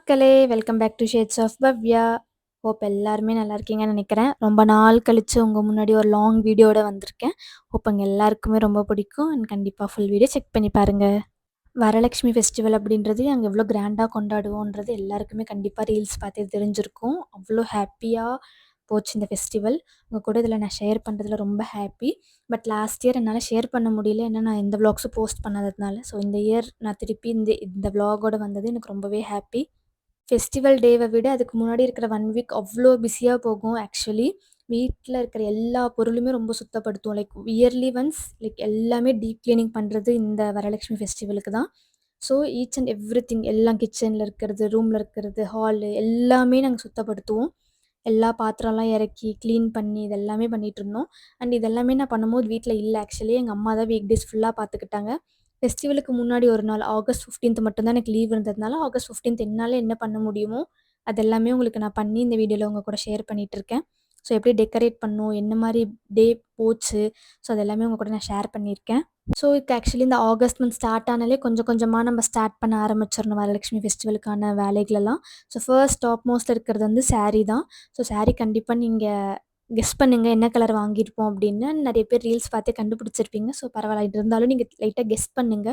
மக்களே! Welcome back to shades of Bhavya. Hope எல்லாருமே நல்லா இருக்கீங்கன்னு நெனைக்கிறேன். ரொம்ப நாள் கழிச்சு உங்க முன்னாடி ஒரு லாங் வீடியோட வந்திருக்கேன். ஹோப் உங்க எல்லாருக்குமே ரொம்ப பிடிக்கும். அண்ட் கண்டிப்பா ஃபுல் வீடியோ செக் பண்ணி பாருங்க. வரலட்சுமி ஃபெஸ்டிவல் அப்படின்றது நாங்க எவ்வளோ கிராண்டா கொண்டாடுவோன்றது எல்லாருக்குமே கண்டிப்பா ரீல்ஸ் பார்த்தே தெரிஞ்சிருக்கும். அவ்வளோ ஹேப்பியா போச்சு இந்த ஃபெஸ்டிவல். உங்க கூட இதில நான் ஷேர் பண்றதில ரொம்ப ஹேப்பி. பட் லாஸ்ட் இயர் என்னால ஷேர் பண்ண முடியல. ஏன்னா நான் எந்த விளாக்ஸும் போஸ்ட் பண்ணாததுனால. ஸோ இந்த இயர் நான் திருப்பி இந்த இந்த விளாகோட வந்தது எனக்கு ரொம்பவே ஹேப்பி. ஃபெஸ்டிவல் டேவ விட அதுக்கு முன்னாடி இருக்கிற 1 வீக் அவ்ளோ பிஸியா போகும் ஆக்சுவலி. வீட்ல இருக்கிற எல்லா பொருளுமே ரொம்ப சுத்தப்படுத்துவோம். லைக் இயர்லி ஒன்ஸ் லைக் எல்லாமே டீப் கிளீனிங் பண்றது இந்த வரலட்சுமி ஃபெஸ்டிவலுக்கு தான். ஸோ ஈச் அண்ட் எவ்ரிதிங் எல்லாம் கிச்சன்ல இருக்கிறது, ரூம்ல இருக்கிறது, ஹாலு எல்லாமே நாங்க சுத்தப்படுத்துவோம். எல்லா பாத்திரம்லாம் இறக்கி, கிளீன் பண்ணி இது எல்லாமே பண்ணிட்டுருந்தோம். அண்ட் இது எல்லாமே நான் பண்ணும்போது வீட்ல இல்ல ஆக்சுவலி. எங்க அம்மா தான் வீக் டேஸ் ஃபுல்லா பார்த்துக்கிட்டாங்க. ஃபெஸ்டிவலுக்கு முன்னாடி ஒரு நாள் ஆகஸ்ட் 15த் மட்டும் தான் எனக்கு லீவ் இருந்ததுனால, ஆகஸ்ட் 15த் என்னால என்ன பண்ண முடியுமோ, அது எல்லாமே உங்களுக்கு நான் பண்ணி இந்த வீடியோல உங்க கூட ஷேர் பண்ணிட்டுருக்கேன். ஸோ எப்படி டெக்கரேட் பண்ணோம், என்ன மாரி டே போச்சு, ஸோ அது எல்லாமே உங்க கூட நான் ஷேர் பண்ணியிருக்கேன். ஸோ இதுக்கு ஆக்சுவலி இந்த ஆகஸ்ட் மந்த் ஸ்டார்ட் ஆனாலே கொஞ்சம் கொஞ்சமா நம்ம ஸ்டார்ட் பண்ண ஆரம்பிச்சிரணும் வரலட்சுமி ஃபெஸ்டிவலுக்கான வேலைகளெல்லாம். ஸோ ஃபர்ஸ்ட் டாப் மோஸ்ட்ல இருக்கிறது வந்து சாரீ தான். ஸோ சாரீ கண்டிப்பா நீங்க கெஸ் பண்ணுங்க என்ன கலர் வாங்கியிருப்போம் அப்படின்னு. நெறைய பேர் ரீல்ஸ் பார்த்தே கண்டுபிடிச்சிருப்பீங்க. ஸோ பரவாயில்ல இருந்தாலும் நீங்க லைட்டா கெஸ் பண்ணுங்க.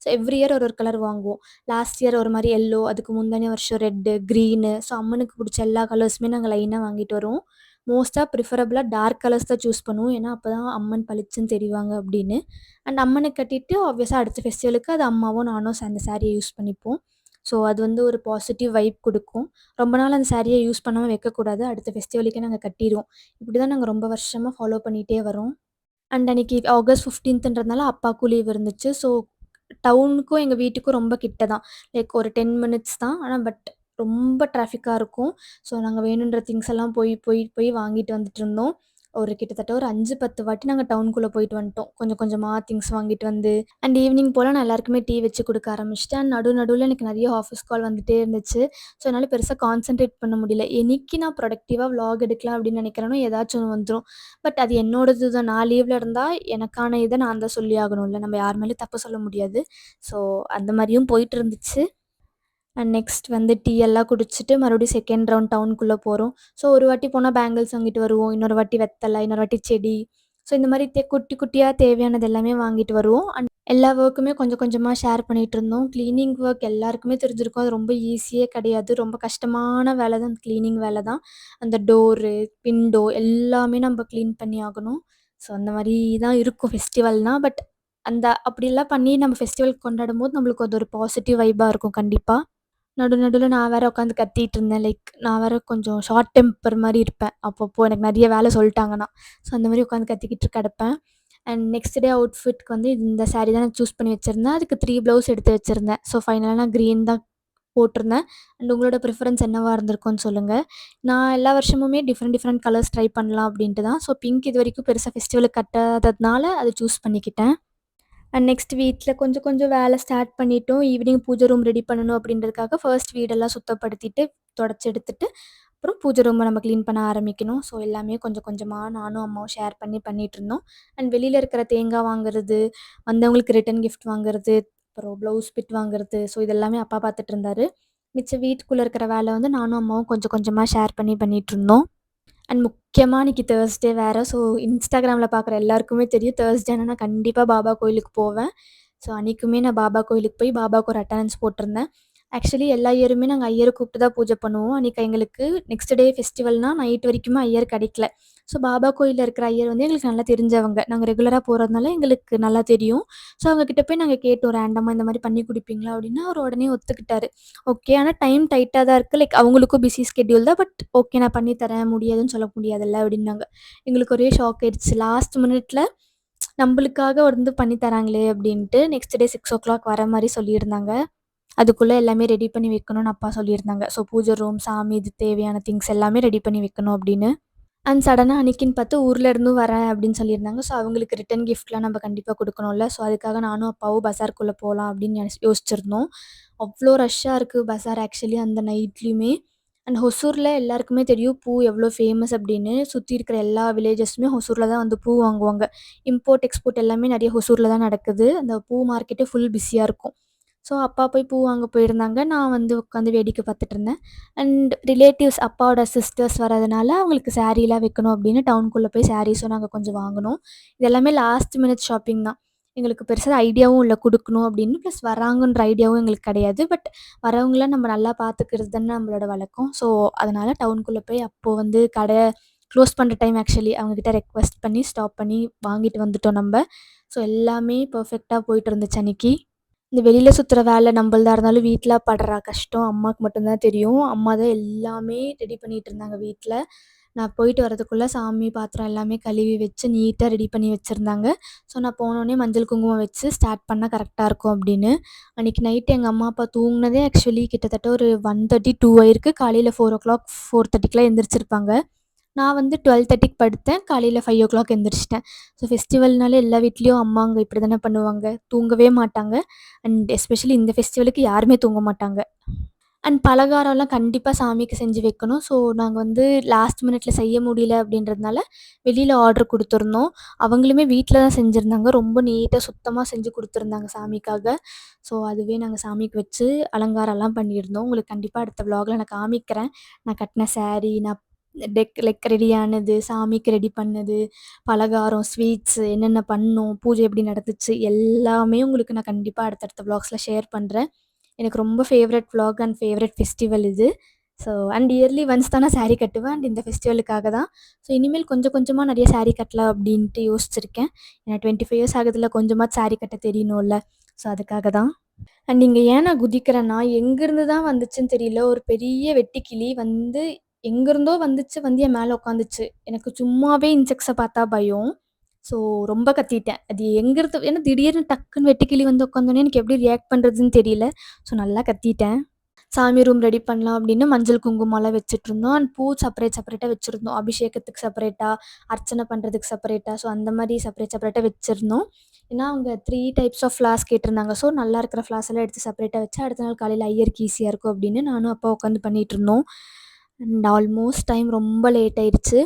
ஸோ எவ்ரி இயர் ஒரு ஒரு கலர் வாங்குவோம். லாஸ்ட் இயர் ஒரு மாரி எல்லோ, அதுக்கு முந்தின வருஷம் ரெட்டு, கிரீனு, ஸோ அம்மனுக்கு பிடிச்ச எல்லா கலர்ஸுமே நாங்க லைனா வாங்கிட்டு வருவோம். மோஸ்ட்டா ப்ரிஃபரபிளா டார்க் கலர்ஸ் தான் சூஸ் பண்ணுவோம். ஏன்னா அப்பதான் அம்மன் பளிச்சுன்னு தெரிவாங்க அப்படின்னு. அண்ட் அம்மனுக்கு கட்டிட்டு ஆப்வியஸா அடுத்த ஃபெஸ்டிவலுக்கு அது அம்மாவும் நானும் அந்த சாரியை யூஸ் பண்ணிப்போம். ஸோ அது வந்து ஒரு பாசிட்டிவ் வைப் குடுக்கும். ரொம்ப நாள் அந்த சாரிய யூஸ் பண்ணாம வைக்கக்கூடாது. அடுத்த ஃபெஸ்டிவலுக்கே நாங்க கட்டிருவோம். இப்படி தான் நாங்க ரொம்ப வருஷமா ஃபாலோ பண்ணிட்டே வரோம். அண்ட் அன்னைக்கு ஆகஸ்ட் 15ன்றதுனால அப்பாவுக்கும் லீவ் இருந்துச்சு. ஸோ டவுனுக்கும் எங்க வீட்டுக்கும் ரொம்ப கிட்ட தான். லைக் ஒரு 10 மினிட்ஸ் தான். ஆனா பட் ரொம்ப டிராஃபிக்கா இருக்கும். ஸோ நாங்க வேணுன்ற திங்ஸ் எல்லாம் போய் போய் போய் வாங்கிட்டு வந்துட்டுருந்தோம். ஒரு கிட்டத்தட்ட ஒரு 5, 10 வாட்டி நாங்க டவுனுக்குள்ள போயிட்டு வந்துட்டோம். கொஞ்சம் கொஞ்சமா திங்ஸ் வாங்கிட்டு வந்து அண்ட் ஈவினிங் போல நான் எல்லாருக்குமே டீ வச்சு குடுக்க ஆரம்பிச்சுட்டேன். நடுவுல எனக்கு நெறைய ஆஃபீஸ் கால் வந்துட்டே இருந்துச்சு. ஸோ என்னால பெருசா கான்சன்ட்ரேட் பண்ண முடியல. என்னைக்கு நான் ப்ரொடக்டிவா விளாக் எடுக்கலாம் அப்படின்னு நெனைக்கிறேனோ ஏதாச்சும் ஒண்ணு வந்துரும். பட் அது என்னோடது தான். நான் லீவ்ல இருந்தா எனக்கான இத நான் தான் சொல்லி ஆகணும்ல. நம்ம யார் மேலயும் தப்பு சொல்ல முடியாது. ஸோ அந்த மாரியும் போயிட்டு இருந்துச்சு. அண்ட் நெக்ஸ்ட் வந்து டீ எல்லாம் குடிச்சிட்டு மறுபடியும் செகண்ட் ரவுண்ட் டவுனுக்குள்ள போறோம். ஸோ ஒரு வாட்டி போனா பேங்கிள்ஸ் வாங்கிட்டு வருவோம். இன்னொரு வாட்டி வெத்தல, இன்னொரு வாட்டி செடி. ஸோ இந்த மாரி குட்டி குட்டியா தேவையானது எல்லாமே வாங்கிட்டு வருவோம். அண்ட் எல்லா ஒர்க்குமே கொஞ்சம் கொஞ்சமா ஷேர் பண்ணிட்டுருந்தோம். கிளீனிங் ஒர்க் எல்லாருக்குமே தெரிஞ்சிருக்கும். அது ரொம்ப ஈஸியே கிடையாது. ரொம்ப கஷ்டமான வேலை தான் கிளீனிங் வேலை தான். அந்த டோரு, விண்டோ எல்லாமே நம்ம கிளீன் பண்ணி ஆகணும். ஸோ அந்த மாரி தான் இருக்கும் ஃபெஸ்டிவல்னா. பட் அந்த அப்படிலாம் பண்ணி நம்ம ஃபெஸ்டிவல் கொண்டாடும்போது நம்மளுக்கு அது ஒரு பாசிட்டிவ் வைபா இருக்கும் கண்டிப்பா. நடுவுல நான் வேற உட்காந்து கத்திட்டு இருந்தேன். லைக் நான் வேற கொஞ்சம் ஷார்ட் டெம்பர் மாரி இருப்பேன். அப்பப்போ எனக்கு நெறைய வேலை சொல்ட்டாங்கன்னா. ஸோ அந்த மாரி உட்காந்து கத்திக்கிட்டு கிடப்பேன். அண்ட் நெக்ஸ்ட் டே அவுட்ஃபிட்க்கு வந்து இந்த சாரி தான் நான் சூஸ் பண்ணி வச்சிருந்தேன். அதுக்கு 3 ப்ளவுஸ் எடுத்து வச்சிருந்தேன். ஸோ ஃபைனலா நான் கிரீன் தான் போட்டிருந்தேன். அண்ட் உங்களோட ப்ரிஃபரன்ஸ் என்னவா இருந்திருக்கும்னு சொல்லுங்க. நான் எல்லா வருஷமுமே டிஃப்ரெண்ட் டிஃப்ரெண்ட் கலர்ஸ் ட்ரை பண்ணலாம் அப்படின்ட்டு தான். ஸோ பிங்க் இதுவரைக்கும் பெருசா ஃபெஸ்டிவலுக்கு கட்டாததுனால அத சூஸ் பண்ணிக்கிட்டேன். அண்ட் நெக்ஸ்ட் வீட்ல கொஞ்சம் கொஞ்சம் வேலை ஸ்டார்ட் பண்ணிட்டோம். ஈவினிங் பூஜை ரூம் ரெடி பண்ணணும் அப்படின்றதுக்காக ஃபர்ஸ்ட் வீடெல்லாம் சுத்தப்படுத்திட்டு, தொடச்சு எடுத்துட்டு, அப்புறம் பூஜை ரூம நம்ம கிளீன் பண்ண ஆரம்பிக்கணும். ஸோ எல்லாமே கொஞ்சம் கொஞ்சமா நானும் அம்மாவும் ஷேர் பண்ணி பண்ணிட்டுருந்தோம். அண்ட் வெளியில இருக்கிற தேங்காய் வாங்குறது, வந்தவங்களுக்கு ரிட்டர்ன் கிஃப்ட் வாங்குறது, அப்புறம் ப்ளவுஸ் பிட் வாங்குறது, ஸோ இது எல்லாமே அப்பா பார்த்துட்டு இருந்தாரு. மிச்சம் வீட்டுக்குள்ள இருக்கிற வேலை வந்து நானும் அம்மாவும் கொஞ்சம் கொஞ்சமா ஷேர் பண்ணி பண்ணிட்டுருந்தோம். அண்ட் முக்கியமா அன்னைக்கு தேர்ஸ்டே வேற. ஸோ இன்ஸ்டாகிராம்ல பார்க்குற எல்லாருக்குமே தெரியும். தேர்ஸ்டேனா நான் கண்டிப்பா பாபா கோயிலுக்கு போவேன். ஸோ அன்னைக்குமே நான் பாபா கோயிலுக்கு போய் பாபாவுக்கு ஒரு அட்டெண்டன்ஸ் போட்டிருந்தேன். ஆக்சுவலி எல்லா இயருமே நாங்க ஐயர கூப்பிட்டு தான் பூஜை பண்ணுவோம். அன்னைக்கு எங்களுக்கு நெக்ஸ்ட் டே ஃபெஸ்டிவல்னா நைட் வரைக்குமே ஐயர் கிடைக்கல. ஸோ பாபா கோயில்ல இருக்கிற ஐயர் வந்து எங்களுக்கு நல்லா தெரிஞ்சவங்க. நாங்க ரெகுலரா போறதுனால எங்களுக்கு நல்லா தெரியும். ஸோ அவங்க கிட்ட போய் நாங்க கேட்டோம் ரேண்டமா இந்த மாரி பண்ணி குடுப்பீங்களா? அப்படின்னு. அவர் உடனே ஒத்துக்கிட்டாரு. ஓகே. ஆனா டைம் டைட்டா தான் இருக்கு. லைக் அவங்களுக்கும் பிஸி ஸ்கெட்யூல் தான். பட் ஓகே நான் பண்ணி தரேன். முடியாதுன்னு சொல்ல முடியாதுல்ல அப்படின்னாங்க. எங்களுக்கு ஒரே ஷாக் ஆயிடுச்சு. லாஸ்ட் மினிட்ல நம்பளுக்காக வந்து பண்ணி தராங்களே அப்படின்ட்டு. நெக்ஸ்ட் டே 6:00 வர மாரி சொல்லியிருந்தாங்க. அதுக்குள்ள எல்லாமே ரெடி பண்ணி வைக்கணும்னு அப்பா சொல்லியிருந்தாங்க. ஸோ பூஜை ரூம், சாமி இது தேவையான திங்ஸ் எல்லாமே ரெடி பண்ணி வைக்கணும் அப்படின்னு. அண்ட் சடனா அன்னைக்குன்னு பார்த்து ஊர்ல இருந்தும் வரேன் அப்படின்னு சொல்லியிருந்தாங்க. ஸோ அவங்களுக்கு ரிட்டர்ன் கிஃப்ட்லாம் நம்ம கண்டிப்பா குடுக்கணும்ல. ஸோ அதுக்காக நானும் அப்பாவும் பஜார்க்குள்ள போலாம் அப்படின்னு யோசிச்சிருந்தோம். அவ்ளோ ரஷ்ஷா இருக்கு பஜார் ஆக்சுவலி அந்த நைட்லயுமே. அண்ட் ஹொசூர்ல எல்லாருக்குமே தெரியும் பூ எவ்ளோ ஃபேமஸ் அப்படின்னு. சுத்தி இருக்கிற எல்லா வில்லேஜஸுமே ஹொசூர்ல தான் வந்து பூ வாங்குவாங்க. இம்போர்ட், எக்ஸ்போர்ட் எல்லாமே நெறைய ஹொசூர்ல தான் நடக்குது. அந்த பூ மார்க்கெட்டே ஃபுல் பிஸியா இருக்கும். ஸோ அப்பா போய் பூ வாங்க போயிருந்தாங்க. நான் வந்து உட்காந்து வேடிக்கை பார்த்துட்டு இருந்தேன். அண்ட் ரிலேட்டிவ்ஸ் அப்பாவோட சிஸ்டர்ஸ் வரதுனால அவங்களுக்கு சாரீலாம் வைக்கணும் அப்படின்னு டவுனுக்குள்ளே போய் சாரீஸும் நாங்க கொஞ்சம் வாங்குனோம். இது எல்லாமே லாஸ்ட் மினிட் ஷாப்பிங் தான். எங்களுக்கு பெருசா ஐடியாவும் இல்ல குடுக்கணும் அப்படின்னு. ப்ளஸ் வராங்கன்ற ஐடியாவும் எங்களுக்கு கிடையாது. பட் வரவங்கள நம்ம நல்லா பார்த்துக்கிறது தானே நம்மளோட வழக்கம். ஸோ அதனால டவுனுக்குள்ள போய் அப்போ வந்து கடை க்ளோஸ் பண்ற டைம் ஆக்சுவலி அவங்ககிட்ட ரெக்வெஸ்ட் பண்ணி ஸ்டாப் பண்ணி வாங்கிட்டு வந்துட்டோம் நம்ப. ஸோ எல்லாமே பெர்ஃபெக்ட்டா போயிட்டு இருந்துச்சு அன்னைக்கு. இந்த வெளியில சுத்துற வேலை நம்பள்தா இருந்தாலும் வீட்ல படுற கஷ்டம் அம்மாக்கு மட்டும் தான் தெரியும். அம்மா தான் எல்லாமே ரெடி பண்ணிட்டு இருந்தாங்க வீட்ல. நான் போயிட்டு வரதுக்குள்ள சாமி பாத்திரம் எல்லாமே கழுவி வச்சு நீட்டா ரெடி பண்ணி வச்சிருந்தாங்க. ஸோ நான் போனோனே மஞ்சள் குங்குமம் வச்சு ஸ்டார்ட் பண்ணா கரெக்ட்டா இருக்கும் அப்படின்னு. அன்னைக்கு நைட் எங்க அம்மா, அப்பா தூங்குனதே ஆக்சுவலி கிட்டத்தட்ட ஒரு 1:30, 2 ஆயிருக்கு. காலையில 4:00, 4:30க்குலாம் எந்திரிச்சிருப்பாங்க. நான் வந்து 12:30க்கு படுத்தேன். காலையில 5:00 எந்திரிச்சிட்டேன். ஸோ ஃபெஸ்டிவல்னாலே எல்லா வீட்லயும் அம்மாங்க இப்படி தானே பண்ணுவாங்க. தூங்கவே மாட்டாங்க. அண்ட் எஸ்பெஷலி இந்த ஃபெஸ்டிவலுக்கு யாருமே தூங்க மாட்டாங்க. அண்ட் பலகாரம்லாம் கண்டிப்பா சாமிக்கு செஞ்சு வைக்கணும். ஸோ நாங்க வந்து லாஸ்ட் மினிட்ல செய்ய முடியல அப்படின்றதுனால, வெளியில ஆர்டர் குடுத்துருந்தோம். அவங்களுமே வீட்ல தான் செஞ்சிருந்தாங்க. ரொம்ப நீட்டா சுத்தமா செஞ்சு குடுத்துருந்தாங்க சாமிக்காக. ஸோ அதுவே நாங்க சாமிக்கு வச்சு அலங்காரம்லாம் பண்ணியிருந்தோம். உங்களுக்கு கண்டிப்பா அடுத்த விளாக்ல நான் காமிக்கிறேன். நான் கட்டின சாரி, நான் லைக் ரெடி ஆனது, சாமிக்கு ரெடி பண்ணது, பலகாரம், ஸ்வீட்ஸ் என்னென்ன பண்ணோம், பூஜை எப்படி நடந்துச்சு, எல்லாமே உங்களுக்கு நான் கண்டிப்பா அடுத்தடுத்த விளாக்ஸ்ல ஷேர் பண்றேன். எனக்கு ரொம்ப favourite vlog and favourite festival இது. ஸோ அண்ட் இயர்லி ஒன்ஸ் தான் நான் சாரீ கட்டுவேன். அண்ட் இந்த ஃபெஸ்டிவலுக்காக தான். ஸோ இனிமேல் கொஞ்சம் கொஞ்சமா நெறைய சாரீ கட்டலாம் அப்படின்ட்டு யோசிச்சிருக்கேன். ஏன்னா 25 இயர்ஸ் ஆகுதுல்ல, கொஞ்சமாவது சாரீ கட்ட தெரியணும்ல. ஸோ அதுக்காக தான். அண்ட் இங்க ஏன் நான் குதிக்கிறேன்னா, எங்கேருந்து தான் வந்துச்சுன்னு தெரியல. ஒரு பெரிய வெட்டுக்கிளி வந்து எங்கேருந்தோ வந்துச்சு, வந்து என் மேல உட்காந்துச்சு. எனக்கு சும்மாவே இன்செக்ட்ஸ பார்த்தா பயம். ஸோ ரொம்ப கத்திட்டேன். அது எங்கேருந்து ஏன்னா திடீர்னு டக்குன்னு வெட்டுக்கிளி வந்து உட்காந்தோனே எனக்கு எப்படி ரியாக்ட் பண்ணுறதுன்னு தெரியல. ஸோ நல்லா கத்திட்டேன். சாமி ரூம் ரெடி பண்ணலாம் அப்படின்னு மஞ்சள் குங்குமம்லாம் வச்சுட்ருந்தோம். அண்ட் பூ செப்பரேட்டா வச்சிருந்தோம். அபிஷேகத்துக்கு செப்பரேட்டா, அர்ச்சனை பண்ணுறதுக்கு செப்பரேட்டா, ஸோ அந்த மாரி செப்பரேட்டா வச்சிருந்தோம். ஏன்னா அவங்க 3 டைப்ஸ் ஆஃப் ஃப்ளார்ஸ் கேட்டிருந்தாங்க. ஸோ நல்லா இருக்கிற ஃப்ளார்ஸ் எல்லாம் எடுத்து செப்பரேட்டா வச்சா, அடுத்த நாள் காலையில ஐயருக்கு ஈஸியா இருக்கும் அப்படின்னு நானும் அப்பா உட்காந்து பண்ணிட்டுருந்தோம். அண்ட் ஆல்மோஸ்ட் டைம் ரொம்ப லேட் ஆயிருச்சு.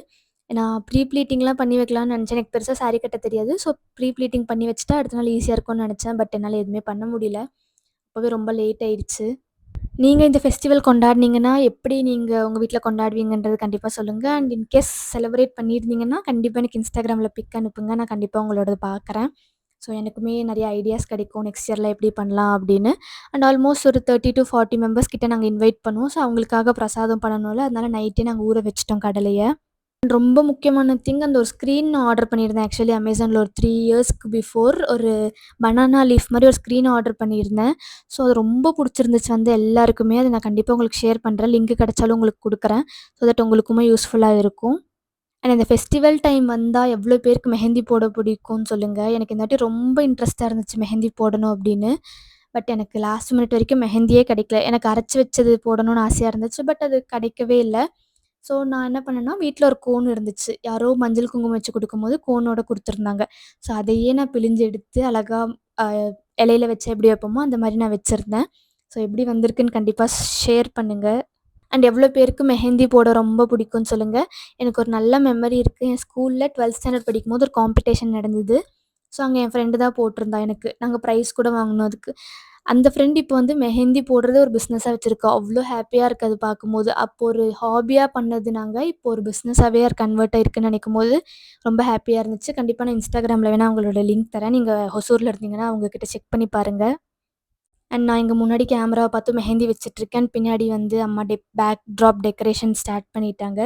நான் ப்ரீ ப்ளீட்டிங்லாம் பண்ணி வைக்கலான்னு நெனச்சேன். எனக்கு பெருசா சாரி கட்ட தெரியாது. ஸோ ப்ரீ ப்ளீட்டிங் பண்ணி வச்சுட்டா அடுத்த நாள் ஈஸியா இருக்கும்னு நெனச்சேன். பட் என்னால எதுவுமே பண்ண முடியல. அப்பவே ரொம்ப லேட் ஆயிருச்சு. நீங்க இந்த ஃபெஸ்டிவல் கொண்டாடுனீங்கன்னா, எப்படி நீங்க உங்க வீட்ல கொண்டாடுவீங்கன்றது கண்டிப்பா சொல்லுங்க. அண்ட் இன்கேஸ் செலிப்ரேட் பண்ணியிருந்தீங்கன்னா, கண்டிப்பா எனக்கு Instagramல பிக் அனுப்புங்க. நான் கண்டிப்பா உங்களோடது பார்க்குறேன். ஸோ எனக்குமே நெறைய ஐடியாஸ் கிடைக்கும். நெக்ஸ்ட் இயர்ல எப்படி பண்ணலாம் அப்படின்னு. அண்ட் ஆல்மோஸ்ட் ஒரு 30-40 மெம்பர்ஸ் கிட்ட நாங்க இன்வைட் பண்ணுவோம். ஸோ அவங்களுக்காக பிரசாதம் பண்ணணும்ல, அதனால நைட்டே நாங்க ஊற வச்சுட்டோம் கடலைய. ரொம்ப முக்கியமான திங் அந்த ஒரு ஸ்க்ரீன் நான் ஆர்டர் பண்ணியிருந்தேன். ஆக்சுவலி அமேசான்ல ஒரு 3 இயர்ஸ்க்கு பிஃபோர் ஒரு பனானா லீஃப் மாரி ஒரு ஸ்க்ரீன் ஆர்டர் பண்ணியிருந்தேன். ஸோ அது ரொம்ப புடிச்சிருந்துச்சு வந்து எல்லாருக்குமே. அத நான் கண்டிப்பா உங்களுக்கு ஷேர் பண்றேன். லிங்க் கிடைச்சாலும் உங்களுக்கு குடுக்குறேன். ஸோ தட் உங்களுக்குமே யூஸ்ஃபுல்லா இருக்கும். அண்ட் இந்த ஃபெஸ்டிவல் டைம் வந்தா எவ்வளோ பேருக்கு மெஹந்தி போட பிடிக்கும்னு சொல்லுங்க. எனக்கு இந்த வாட்டி ரொம்ப இன்ட்ரெஸ்ட்டா இருந்துச்சு மெஹந்தி போடணும் அப்படின்னு. பட் எனக்கு லாஸ்ட் மினிட் வரைக்கும் மெஹந்தியே கிடைக்கல. எனக்கு அரைச்சு வச்சது போடணும்னு ஆசையா இருந்துச்சு. பட் அது கிடைக்கவே இல்ல. ஸோ நான் என்ன பண்ணேன்னா, வீட்ல ஒரு கோன் இருந்துச்சு. யாரோ மஞ்சள் குங்குமம் வச்சு குடுக்கும்போது கோனோட குடுத்துருந்தாங்க. ஸோ அதையே நான் பிழிஞ்சு எடுத்து அழகா அ இலையில வச்சா எப்படி வைப்போமோ, அந்த மாரி நான் வச்சிருந்தேன். ஸோ எப்படி வந்திருக்குன்னு கண்டிப்பா ஷேர் பண்ணுங்க. அண்ட் எவ்வளோ பேருக்கு மெஹந்தி போட ரொம்ப பிடிக்கும்னு சொல்லுங்க. எனக்கு ஒரு நல்ல மெமரி இருக்கு. என் ஸ்கூல்ல 12த் ஸ்டாண்டர்ட் படிக்கும்போது ஒரு காம்படிஷன் நடந்தது. ஸோ அங்க என் ஃப்ரெண்டு தான் போட்டிருந்தா எனக்கு. நாங்க ப்ரைஸ் கூட வாங்குனோம் அதுக்கு. அந்த ஃப்ரெண்ட் இப்போ வந்து மெஹந்தி போடுறத ஒரு பிஸ்னஸா வச்சிருக்கா. அவ்ளோ ஹேப்பியா இருக்கு அது பார்க்கும்போது. அப்போ ஒரு ஹாபியா பண்ணது நாங்க, இப்போ ஒரு பிஸ்னஸாவே கன்வெர்ட் ஆயிருக்குன்னு நெனைக்கும்போது, ரொம்ப ஹேப்பியா இருந்துச்சு. கண்டிப்பா நான் Instagramல வேணா அவங்களோட லிங்க் தரேன். நீங்க ஹொசூர்ல இருந்தீங்கன்னா, அவங்க கிட்ட செக் பண்ணி பாருங்க. அண்ட் நான் இங்க முன்னாடி கேமராவ பார்த்து மெஹந்தி வச்சுட்ருக்கேன். பின்னாடி வந்து அம்மா பேக் ட்ராப் டெக்கரேஷன் ஸ்டார்ட் பண்ணிட்டாங்க.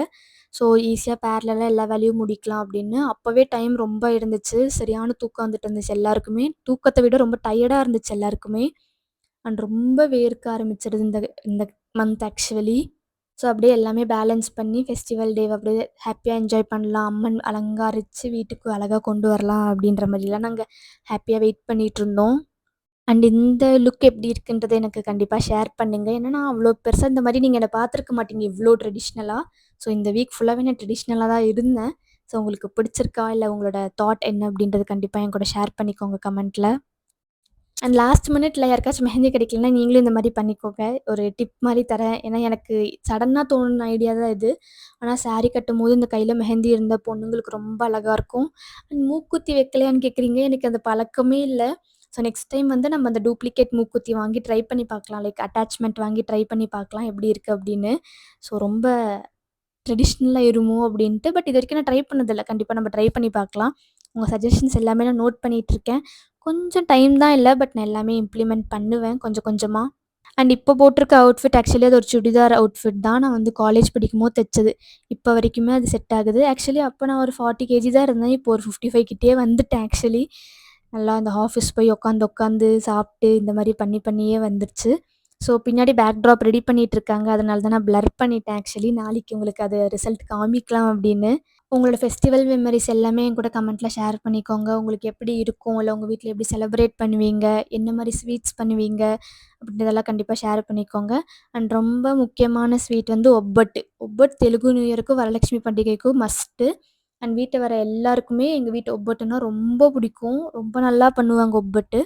ஸோ ஈஸியா பேரலலா எல்லா வேலையும் முடிக்கலாம் அப்படின்னு. அப்பவே டைம் ரொம்ப இருந்துச்சு. சரியான தூக்கம் வந்துட்டு இருந்துச்சு எல்லாருக்குமே. தூக்கத்த விட ரொம்ப டயர்டா இருந்துச்சு எல்லாருக்குமே. அண்ட் ரொம்ப வேர்க்க ஆரம்பிச்சிருது இந்த இந்த மந்த் ஆக்சுவலி. ஸோ அப்படியே எல்லாமே பேலன்ஸ் பண்ணி ஃபெஸ்டிவல் டேவ அப்படியே ஹேப்பியா என்ஜாய் பண்ணலாம். அம்மன் அலங்காரிச்சு வீட்டுக்கு அழகா கொண்டு வரலாம் அப்படின்ற மாரிலாம் நாங்க ஹேப்பியா வெயிட் பண்ணிட்டுருந்தோம். அண்ட் இந்த லுக் எப்படி இருக்குன்றத எனக்கு கண்டிப்பா ஷேர் பண்ணுங்க. ஏன்னா, நான் அவ்வளோ பெருசா இந்த மாரி நீங்க என்ன பார்த்துருக்க மாட்டீங்க இவ்ளோ ட்ரெடிஷ்னலா. ஸோ இந்த வீக் ஃபுல்லாவே நான் ட்ரெடிஷ்னலா தான் இருந்தேன். ஸோ உங்களுக்கு பிடிச்சிருக்கா? இல்ல உங்களோட தாட் என்ன அப்படின்றது கண்டிப்பா என் கூட ஷேர் பண்ணிக்கோங்க கமெண்ட்ல. அண்ட் லாஸ்ட் மினிட்ல யாருக்காச்சும் மெஹந்தி கிடைக்கலன்னா, நீங்களும் இந்த மாரி பண்ணிக்கோங்க. ஒரு டிப் மாரி தரேன். ஏன்னா, எனக்கு சடனா தோணுன ஐடியா தான் இது. ஆனா சாரி கட்டும்போது இந்த கையில மெஹந்தி இருந்தா பொண்ணுங்களுக்கு ரொம்ப அழகா இருக்கும். அண்ட் மூக்குத்தி வைக்கலையான்னு கேட்குறீங்க. எனக்கு அந்த பழக்கமே இல்ல. ஸோ நெக்ஸ்ட் டைம் வந்து நம்ம அந்த டூப்ளிகேட் மூக்குத்தி வாங்கி ட்ரை பண்ணி பார்க்கலாம். லைக் அட்டாச்மெண்ட் வாங்கி ட்ரை பண்ணி பார்க்கலாம் எப்படி இருக்கு அப்படின்னு. ஸோ ரொம்ப ட்ரெடிஷ்னலா இருமோ அப்படின்ட்டு. பட் இதுவரைக்கும் நான் ட்ரை பண்ணதில்ல. கண்டிப்பா நம்ம ட்ரை பண்ணி பார்க்கலாம். உங்க சஜஷன்ஸ் எல்லாமே நான் நோட் பண்ணிட்டுருக்கேன். கொஞ்சம் டைம் தான் இல்ல. பட் நான் எல்லாமே இம்ப்ளிமெண்ட் பண்ணுவேன் கொஞ்சம் கொஞ்சமா. அண்ட் இப்போ போட்டிருக்க அவுட்ஃபிட் ஆக்சுவலி அது ஒரு சுடிதார் அவுட்ஃபிட் தான். நான் வந்து காலேஜ் படிக்கும்போது தைச்சது. இப்போ வரைக்குமே அது செட் ஆகுது. ஆக்சுவலி அப்போ நான் ஒரு 40 கேஜி தான் இருந்தேன். இப்போ ஒரு 55 கிட்டயே வந்துட்டேன் ஆக்சுவலி. நல்லா அந்த ஆஃபீஸ் போய் உட்காந்து சாப்பிட்டு இந்த மாரி பண்ணியே வந்துருச்சு. ஸோ பின்னாடி பேக்ட்ராப் ரெடி பண்ணிட்டுருக்காங்க. அதனால தான் நான் பிளர் பண்ணிட்டேன் ஆக்சுவலி. நாளைக்கு உங்களுக்கு அது ரிசல்ட் காமிக்கலாம் அப்படின்னு. உங்களோட ஃபெஸ்டிவல் மெமரீஸ் எல்லாமே என் கூட கமெண்ட்ல ஷேர் பண்ணிக்கோங்க. உங்களுக்கு எப்படி இருக்கும்? இல்ல உங்க வீட்ல எப்படி செலிப்ரேட் பண்ணுவீங்க? என்ன மாரி ஸ்வீட்ஸ் பண்ணுவீங்க? அப்படின்றதெல்லாம் கண்டிப்பா ஷேர் பண்ணிக்கோங்க. அண்ட் ரொம்ப முக்கியமான ஸ்வீட் வந்து ஒப்பட்டு. ஒப்பட்டு தெலுங்கு நியூ இயருக்கும், வரலட்சுமி பண்டிகைக்கும் மஸ்ட்டு. அண்ட் வீட்ல வர எல்லாருக்குமே எங்க வீட்டு ஒப்பட்டுனா ரொம்ப பிடிக்கும். ரொம்ப நல்லா பண்ணுவாங்க ஒப்பட்டு.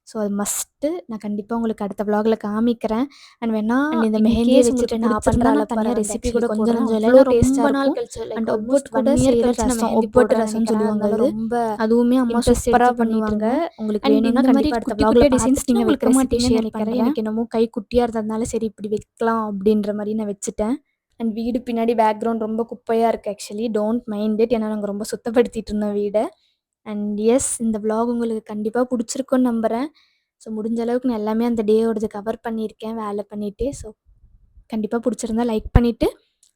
ஸோ அது மஸ்ட்டு. நான் கண்டிப்பா உங்களுக்கு அடுத்த விலாக்ல காமிக்கிறேன். அண்ட் வேணா அண்ட் இந்த இன் மெஹந்திய கேஸ் வச்சுட்டு உங்களுக்கு நான் பண்ற பிடிச்சிருந்தா நான் அலப்பற தனியா வந்து ரெசிபி ஆக்சுவலி கூட கொஞ்சம் போடுறேன். நஞ்சம் இல்ல. அவ்ளோ ஏன்னா டேஸ்ட்டா ரொம்ப நாள் இருக்கும். கழிச்சு லைக் அண்ட் ஆல்மோஸ்ட் ஒப்பட் கூட 1 இயர் செய்றது கழிச்சு நான் ரசம். மெஹந்தி ஒப்பட்டு போடுறேன்னு ரசம்னு நெனைக்கிறேன். சொல்லுவாங்க அதனால அது. ரொம்ப அதுவுமே அம்மா இன்ட்ரெஸ்டடா சூப்பரா பண்ணிட்டுருங்க. பண்ணுவாங்க. உங்களுக்கு அண்ட் வேணும்னா இந்த மாரி கண்டிப்பா அடுத்த குட்டி விலாக்ல குட்டியா டிசைன்ஸ் பார்த்துட்டு நீங்க உங்களுக்கு வைக்கிற ரெசிபி மாட்டீங்கன்னு ஷேர் நெனைக்கிறேன். பண்றேன். எனக்கு என்னமோ கை குட்டியா இருந்ததுனால சரி இப்படி வைக்கலாம் அப்படின்ற மாரி நான் வச்சுட்டேன். அண்ட் வீடு பின்னாடி பேக்ரவுண்ட் ரொம்ப குப்பையா இருக்கு ஆக்சுவலி. Don't mind it. ஏன்னா நாங்க ரொம்ப சுத்தப்படுத்திட்டு இருந்தோம் வீட. அண்ட் எஸ் இந்த விலாக் உங்களுக்கு கண்டிப்பா புடிச்சிருக்கும்னு நம்புறேன். ஸோ முடிஞ்ச அளவுக்கு நான் எல்லாமே அந்த டேயோடது கவர் பண்ணியிருக்கேன் வேலை பண்ணிட்டு. ஸோ கண்டிப்பா புடிச்சிருந்தா லைக் பண்ணிட்டு,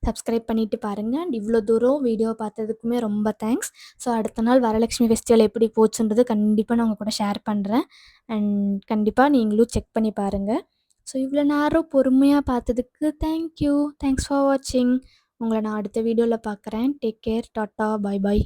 சப்ஸ்கிரைப் பண்ணிட்டு பாருங்க. அண்ட் இவ்வளோ தூரம் வீடியோ பார்த்ததுக்குமே ரொம்ப தேங்க்ஸ். ஸோ அடுத்த நாள் வரலட்சுமி ஃபெஸ்டிவல் எப்படி போச்சுன்றது கண்டிப்பா நான் உங்க கூட ஷேர் பண்றேன். அண்ட் கண்டிப்பா நீங்களும் செக் பண்ணி பாருங்க. ஸோ இவ்வளோ நேரம் பொறுமையா பார்த்ததுக்கு தேங்க் யூ. தேங்க்ஸ் ஃபார் வாட்சிங். உங்கள நான் அடுத்த வீடியோல பார்க்குறேன். Take care. டாட்டா. பாய் பாய்.